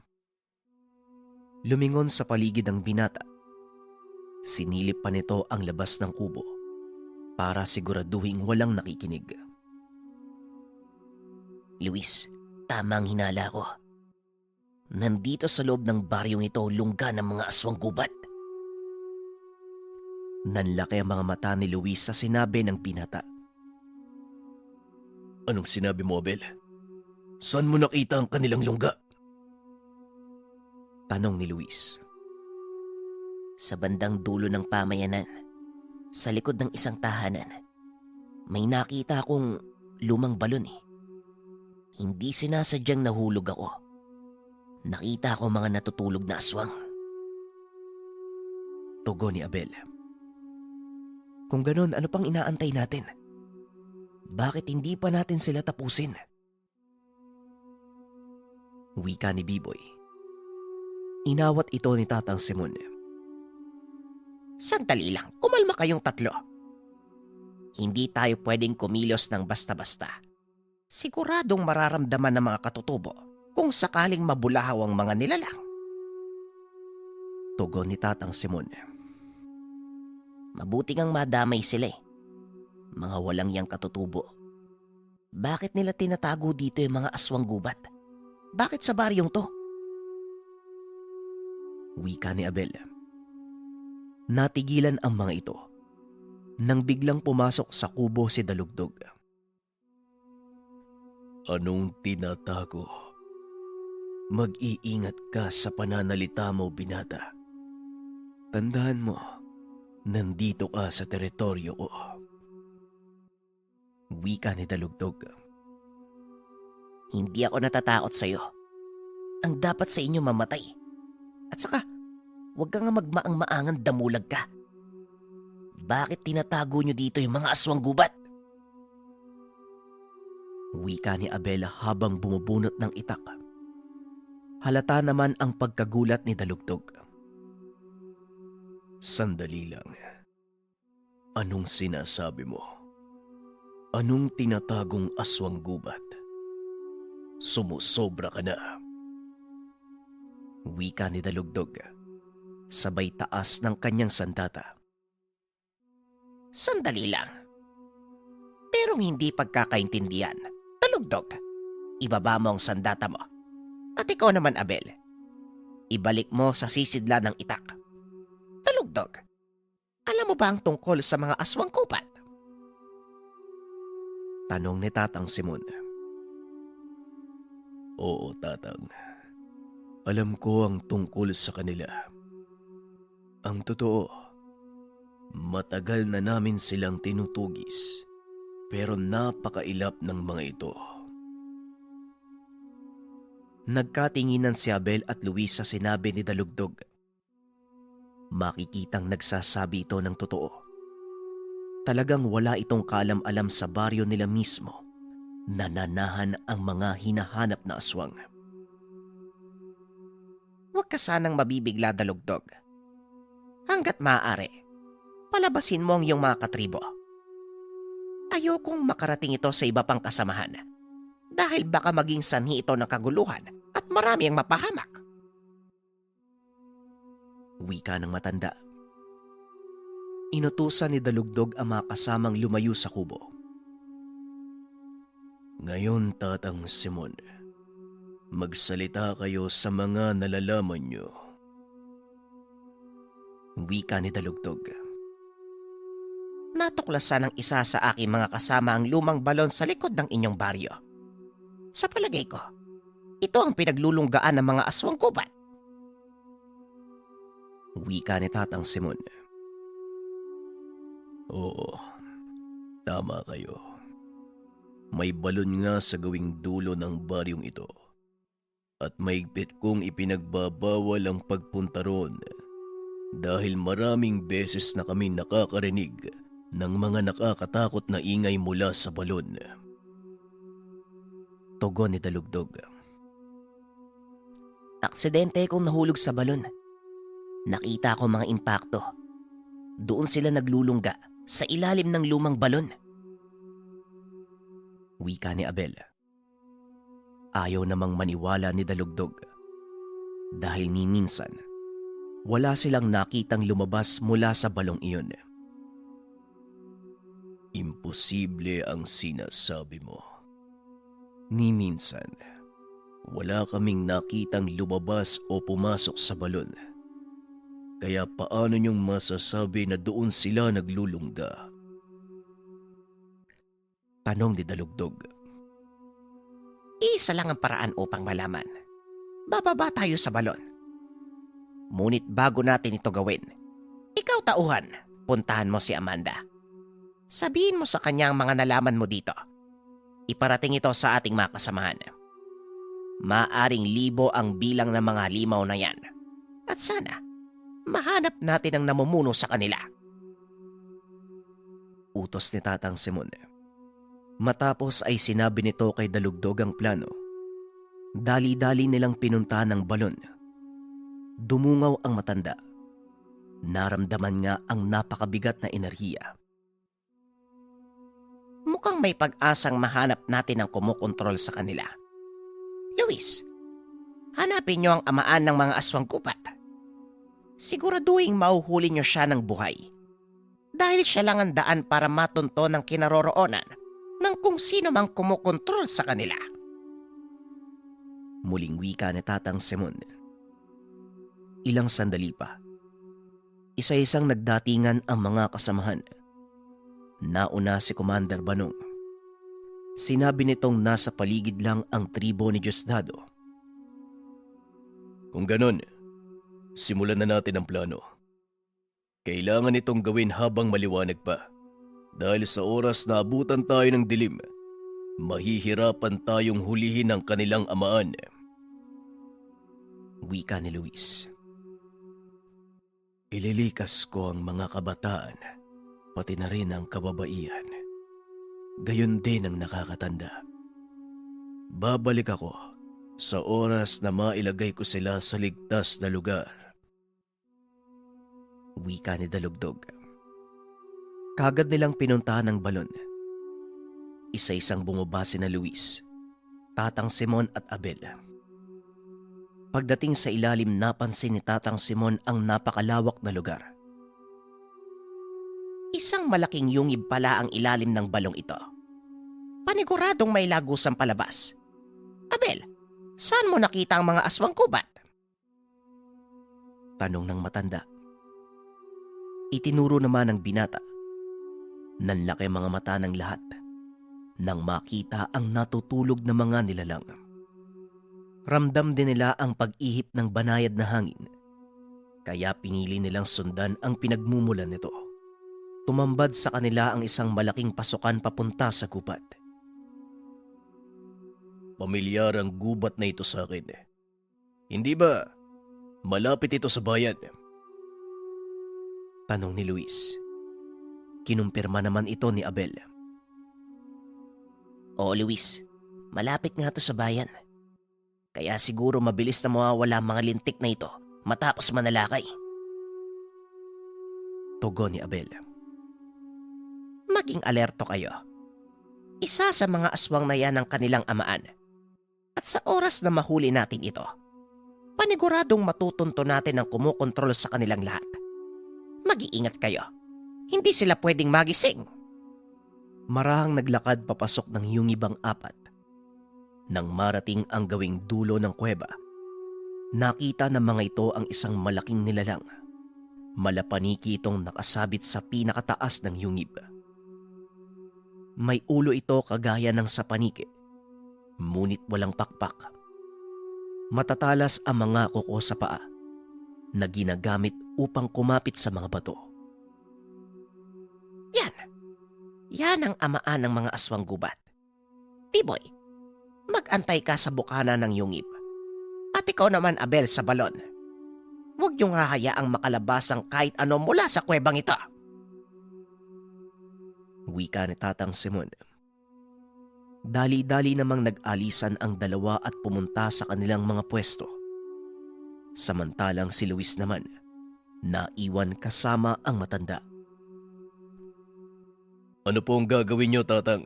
Speaker 2: Lumingon sa paligid ang binata. Sinilip pa nito ang labas ng kubo para siguraduhin walang nakikinig.
Speaker 5: Luis, tama ang hinala ko. Nandito sa loob ng baryong ito lungga ng mga aswang gubat.
Speaker 2: Nanlaki ang mga mata ni Luis sa sinabi ng binata.
Speaker 1: Anong sinabi mo, Abel? Saan mo nakita ang kanilang lungga?
Speaker 2: Tanong ni Luis.
Speaker 5: Sa bandang dulo ng pamayanan, sa likod ng isang tahanan, may nakita akong lumang balon eh. Hindi sinasadyang nahulog ako. Nakita ko mga natutulog na aswang.
Speaker 2: Tugon ni Abel. Kung ganon, ano pang inaantay natin? Bakit hindi pa natin sila tapusin? Wika ni Biboy. Inawat ito ni Tatang Simon.
Speaker 5: Sandali lang, kumalma kayong tatlo. Hindi tayo pwedeng kumilos ng basta-basta. Siguradong mararamdaman ng mga katutubo kung sakaling mabulahaw ang mga nilalang.
Speaker 2: Tugon ni Tatang Simon.
Speaker 5: Mabuti ngang madamay sila eh. Mga walang yang katutubo. Bakit nila tinatago dito yung mga aswang gubat? Bakit sa baryong to?
Speaker 1: Wika ni Abel. Natigilan ang mga ito nang biglang pumasok sa kubo si Dalugdog. Anong tinatago? Mag-iingat ka sa pananalita mo, binata. Tandaan mo, nandito ka sa teritoryo ko. Wika ni Dalugdog.
Speaker 5: Hindi ako natatakot sa'yo. Ang dapat sa inyo mamatay. At saka, huwag ka nga magmaang-maangan damulag ka. Bakit tinatago nyo dito yung mga aswang gubat?
Speaker 1: Wika ni Abel habang bumubunot ng itak. Halata naman ang pagkagulat ni Dalugdog. Sandali lang. Anong sinasabi mo? Anong tinatagong aswang gubat? Sumusobra ka na. Wika ni Dalugdog, sabay taas ng kanyang sandata.
Speaker 5: Sandali lang. Pero hindi pagkakaintindihan. Dalugdog, ibaba mo ang sandata mo. At ikaw naman, Abel, ibalik mo sa sisidla ng itak. Dalugdog, alam mo ba ang tungkol sa mga aswang kupat?
Speaker 1: Tanong ni Tatang Simon. Oo, Tatang. Alam ko ang tungkol sa kanila. Ang totoo, matagal na namin silang tinutugis, pero napakailap ng mga ito. Nagkatinginan si Abel at Luis sa sinabi ni Dalugdog. Makikitang nagsasabi ito ng totoo. Talagang wala itong kaalam-alam sa baryo nila mismo na nanahan ang mga hinahanap na aswang.
Speaker 5: Huwag ka sanang mabibigla, Dalugdog. Hanggat maaari, palabasin mo ang iyong mga katribo. Ayokong makarating ito sa iba pang kasamahan dahil baka maging sanhi ito ng kaguluhan at marami ang mapahamak.
Speaker 1: Wika ng matanda. Inutusan ni Dalugdog ang mga kasamang lumayo sa kubo. Ngayon, Tatang Simon, magsalita kayo sa mga nalalaman nyo. Wika ni Dalugdog.
Speaker 5: Natuklasan ng isa sa aking mga kasama ang lumang balon sa likod ng inyong baryo. Sa palagay ko, ito ang pinaglulunggaan ng mga aswang kubat.
Speaker 1: Wika ni Tatang Simon. Oo, tama kayo. May balon nga sa gawing dulo ng baryong ito. At maigpit kong ipinagbabawal ang pagpunta roon dahil maraming beses na kami nakakarinig ng mga nakakatakot na ingay mula sa balon. Tugon ni Dalugdog.
Speaker 5: Aksidente kong nahulog sa balon. Nakita ko mga impakto. Doon sila naglulungga sa ilalim ng lumang balon.
Speaker 1: Wika ni Abel. Ayaw namang maniwala ni Dalugdog. Dahil ni minsan, wala silang nakitang lumabas mula sa balong iyon. Imposible ang sinasabi mo. Ni minsan, wala kaming nakitang lumabas o pumasok sa balon. Kaya paano niyong masasabi na doon sila naglulungga? Tanong ni Dalugdog.
Speaker 5: Isa lang ang paraan upang malaman. Bababa tayo sa balon. Ngunit bago natin ito gawin, ikaw tauhan, puntahan mo si Amanda. Sabihin mo sa kanya ang mga nalaman mo dito. Iparating ito sa ating mga kasamahan. Maaring 1,000 ang bilang ng mga halimaw na yan. At sana, mahanap natin ang namumuno sa kanila.
Speaker 1: Utos ni Tatang Simon. Matapos ay sinabi nito kay Dalugdog ang plano. Dali-dali nilang pinuntahan ang balon. Dumungaw ang matanda. Naramdaman nga ang napakabigat na enerhiya.
Speaker 5: Mukhang may pag-asang mahanap natin ang kumukontrol sa kanila. Luis, hanapin niyo ang amaan ng mga aswang kupat. Siguraduhin mauhuli niyo siya ng buhay. Dahil siya lang ang daan para matunto ng kinaroroonan ng kung sino mang kumukontrol sa kanila.
Speaker 1: Muling wika ni Tatang Simon. Ilang sandali pa. Isa-isang nagdatingan ang mga kasamahan. Nauna si Commander Banong. Sinabi nitong nasa paligid lang ang tribo ni Diosdado. Kung ganon, simulan na natin ang plano. Kailangan itong gawin habang maliwanag pa. Dahil sa oras na abutan tayo ng dilim, mahihirapan tayong hulihin ang kanilang amaan. Wika ni Luis. Ililikas ko ang mga kabataan, pati na rin ang kababaihan. Gayon din ang nakakatanda. Babalik ako sa oras na mailagay ko sila sa ligtas na lugar. Wika ni Dalugdog. Kagad nilang pinuntahan ng balon. Isa-isang bumaba sina Luis, Tatang Simon at Abel. Pagdating sa ilalim, napansin ni Tatang Simon ang napakalawak na lugar.
Speaker 5: Isang malaking yungib pala ang ilalim ng balong ito. Paniguradong may lagusang palabas. Abel, saan mo nakita ang mga aswang kubat?
Speaker 1: Tanong ng matanda. Itinuro naman ng binata. Nanlaki mga mata ng lahat nang makita ang natutulog na mga nilalang. Ramdam din nila ang pag-ihip ng banayad na hangin, kaya pinili nilang sundan ang pinagmumulan nito. Tumambad sa kanila ang isang malaking pasukan papunta sa gubat. Pamilyar ang gubat na ito sa akin. Hindi ba malapit ito sa bayan? Tanong ni Luis. Kinumpirma naman ito ni Abel.
Speaker 5: Oo, Luis. Malapit nga to sa bayan. Kaya siguro mabilis na mawawala ang mga lintik na ito matapos manalakay.
Speaker 1: Tugon ni Abel.
Speaker 5: Maging alerto kayo. Isa sa mga aswang na yan ang kanilang amaan. At sa oras na mahuli natin ito, paniguradong matutunto natin ang kumukontrol sa kanilang lahat. Mag-iingat kayo. Hindi sila pwedeng magising.
Speaker 1: Marahang naglakad papasok ng yungibang apat. Nang marating ang gawing dulo ng kuweba, nakita ng mga ito ang isang malaking nilalang. Malapaniki itong nakasabit sa pinakataas ng yungib. May ulo ito kagaya ng sa paniki, ngunit walang pakpak. Matatalas ang mga kuko sa paa na ginagamit upang kumapit sa mga bato.
Speaker 5: Yan ang amaan ng mga aswang gubat. Piboy, mag-antay ka sa bukana ng yungib. At ikaw naman, Abel, sa balon. Huwag niyong hahayaang makalabas ang kahit ano mula sa kuwebang ito.
Speaker 1: Wika ni Tatang Simon. Dali-dali namang nag-alisan ang dalawa at pumunta sa kanilang mga pwesto. Samantalang si Luis naman, naiwan kasama ang matanda. Ano po ang gagawin niyo, Tatang?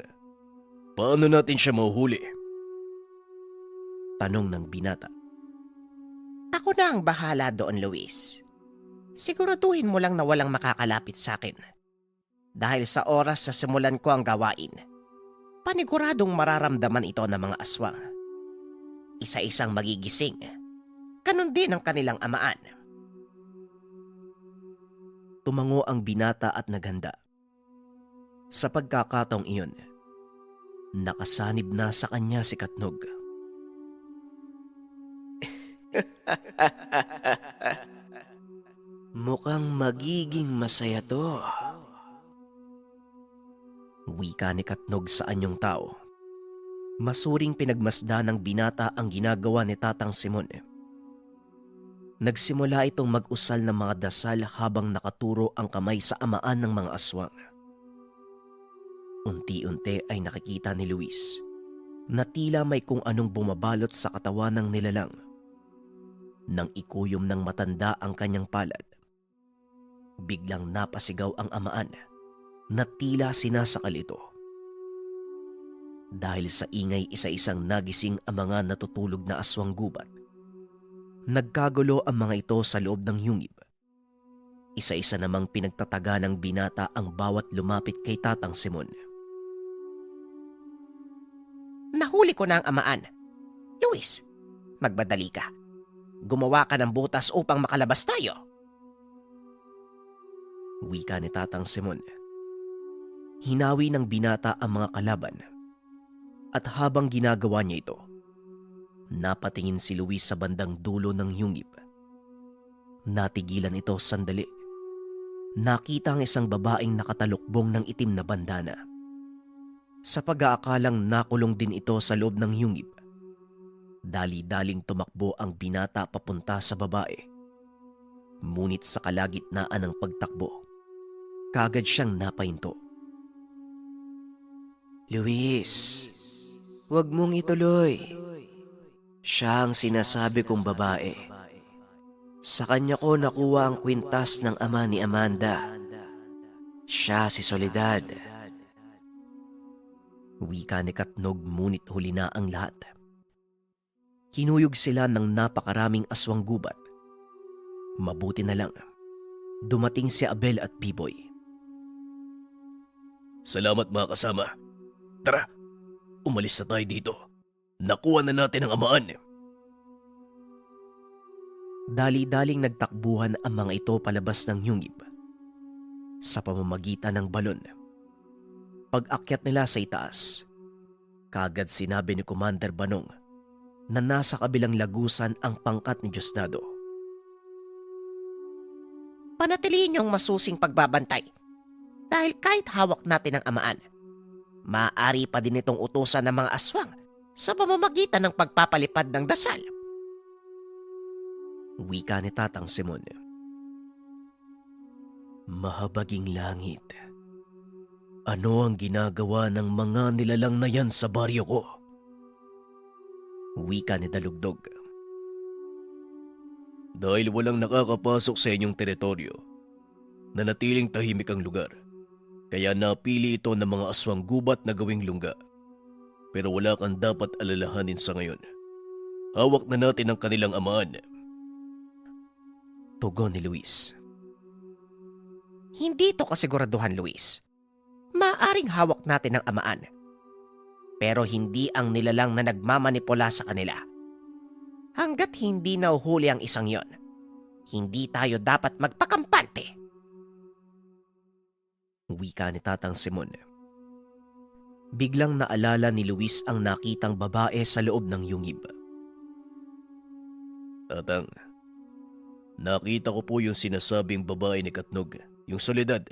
Speaker 1: Paano natin siya mahuhuli? Tanong ng binata.
Speaker 5: Ako na ang bahala doon, Luis. Siguraduhin mo lang na walang makakalapit sa akin. Dahil sa oras sa simulan ko ang gawain, paniguradong mararamdaman ito ng mga aswang. Isa-isang magigising. Ganon din ang kanilang amaan.
Speaker 1: Tumango ang binata at naghanda. Sa pagkakataong iyon, nakasanib na sa kanya si Katnog. Mukhang magiging masaya to. Wika ni Katnog sa anyong tao. Masuring pinagmasdan ng binata ang ginagawa ni Tatang Simon. Nagsimula itong mag-usal ng mga dasal habang nakaturo ang kamay sa amaan ng mga aswang. Unti-unti ay nakikita ni Luis na tila may kung anong bumabalot sa katawan ng nilalang. Nang ikuyom ng matanda ang kanyang palad, biglang napasigaw ang amaan na tila sinasakal ito. Dahil sa ingay, isa-isang nagising ang mga natutulog na aswang gubat. Nagkagulo ang mga ito sa loob ng yungib.
Speaker 2: Isa-isa namang pinagtataga ng binata ang bawat lumapit kay Tatang Simon.
Speaker 5: Nahuli ko na ang amaan. Luis, magbadali ka. Gumawa ka ng butas upang makalabas tayo.
Speaker 2: Wika ni Tatang Simon. Hinawi ng binata ang mga kalaban. At habang ginagawa niya ito, napatingin si Luis sa bandang dulo ng yungib. Natigilan ito sandali. Nakita ang isang babaeng nakatalukbong ng itim na bandana. Sa pag-aakalang nakulong din ito sa loob ng yungib, dali-daling tumakbo ang binata papunta sa babae. Ngunit sa kalagitnaan ng pagtakbo, kaagad siyang napahinto. Luis, huwag mong ituloy. Siya ang sinasabi kong babae. Sa kanya ko nakuha ang kwintas ng ama ni Amanda. Siya si Soledad. Wika ni Katnog, ngunit huli na ang lahat. Kinuyog sila ng napakaraming aswang gubat. Mabuti na lang, dumating si Abel at Biboy.
Speaker 1: Salamat mga kasama. Tara, umalis na tayo dito. Nakuha na natin ang amaan.
Speaker 2: Dali-daling nagtakbuhan ang mga ito palabas ng yungib sa pamamagitan ng balon. Pag-akyat nila sa itaas, kaagad sinabi ni Commander Banong na nasa kabilang lagusan ang pangkat ni Diosdado.
Speaker 5: Panatilihin niyong masusing pagbabantay. Dahil kahit hawak natin ang amaan, maaari pa din itong utusan ng mga aswang sa pamamagitan ng pagpapalipad ng dasal.
Speaker 2: Wika ni Tatang Simon. Mahabaging langit. Ano ang ginagawa ng mga nilalang na yan sa baryo ko? Wika ni Dalugdog.
Speaker 1: Dahil walang nakakapasok sa inyong teritoryo, nanatiling tahimik ang lugar. Kaya napili ito ng mga aswang gubat na gawing lungga. Pero wala kang dapat alalahanin sa ngayon. Hawak na natin ang kanilang amaan.
Speaker 2: Tugon ni Luis.
Speaker 5: Hindi ito kasiguraduhan, Luis. Maaring hawak natin ang amaan. Pero hindi ang nilalang na nagmamanipula sa kanila. Hanggat hindi nahuhuli ang isang yon, hindi tayo dapat magpakampante.
Speaker 2: Wika ni Tatang Simon. Biglang naalala ni Luis ang nakitang babae sa loob ng yungib.
Speaker 1: Tatang, nakita ko po yung sinasabing babae ni Katnog, yung Soledad.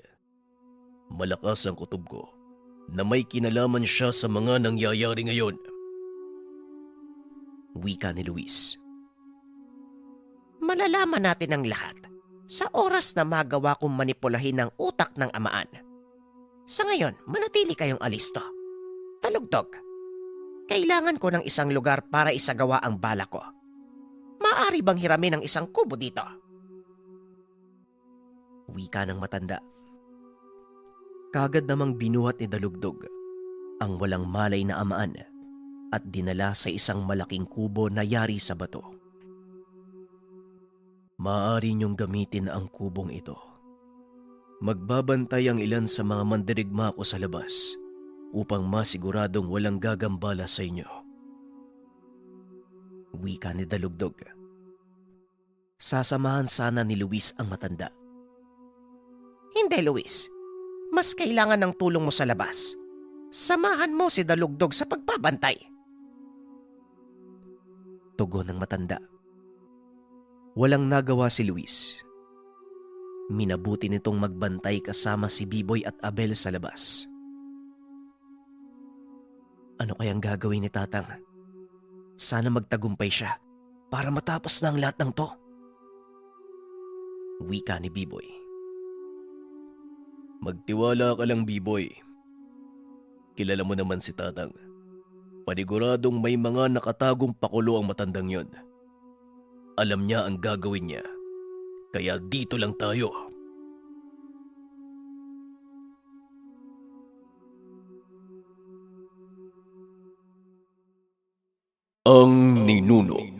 Speaker 1: Malakas ang kutob ko na may kinalaman siya sa mga nangyayari ngayon.
Speaker 2: Wika ni Luis.
Speaker 5: Malalaman natin ang lahat sa oras na magawa kong manipulahin ang utak ng amaan. Sa ngayon, manatili kayong alisto. Talugdog, kailangan ko ng isang lugar para isagawa ang bala ko. Maaari bang hiramin ang isang kubo dito?
Speaker 2: Wika ng matanda. Kagad namang binuhat ni Dalugdog ang walang malay na amaan at dinala sa isang malaking kubo na yari sa bato. Maaari niyong gamitin ang kubong ito. Magbabantay ang ilan sa mga mandirigma ko sa labas upang masiguradong walang gagambala sa inyo. Wika ni Dalugdog. Sasamahan sana ni Luis ang matanda.
Speaker 5: Hindi, Luis. Mas kailangan ng tulong mo sa labas. Samahan mo si Dalugdog sa pagbabantay.
Speaker 2: Tugon ng matanda. Walang nagawa si Luis. Minabuti nitong magbantay kasama si Biboy at Abel sa labas. Ano kayang gagawin ni Tatang? Sana magtagumpay siya para matapos na ang lahat ng to. Wika ni Biboy.
Speaker 1: Magtiwala ka lang, Biboy. Kilala mo naman si Tatang. Paniguradong may mga nakatagong pakulo ang matandang yon. Alam niya ang gagawin niya. Kaya dito lang tayo. Ang Ninuno.